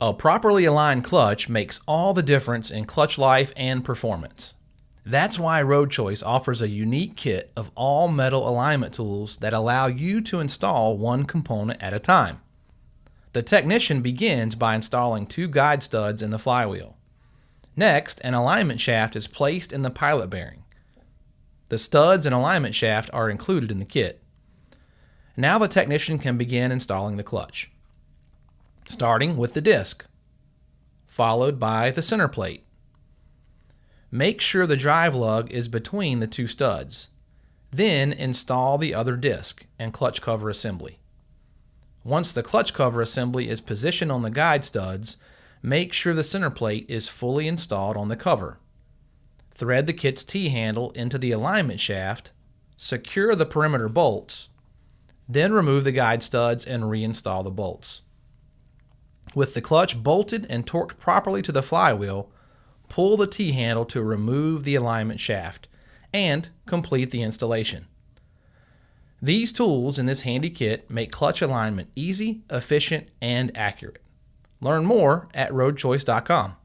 A properly aligned clutch makes all the difference in clutch life and performance. That's why Road Choice offers a unique kit of all metal alignment tools that allow you to install one component at a time. The technician begins by installing 2 guide studs in the flywheel. Next, an alignment shaft is placed in the pilot bearing. The studs and alignment shaft are included in the kit. Now the technician can begin installing the clutch, starting with the disc, followed by the center plate. Make sure the drive lug is between the 2 studs. Then install the other disc and clutch cover assembly. Once the clutch cover assembly is positioned on the guide studs, make sure the center plate is fully installed on the cover. Thread the kit's T-handle into the alignment shaft, secure the perimeter bolts, then remove the guide studs and reinstall the bolts. With the clutch bolted and torqued properly to the flywheel, pull the T-handle to remove the alignment shaft and complete the installation. These tools in this handy kit make clutch alignment easy, efficient, and accurate. Learn more at roadchoice.com.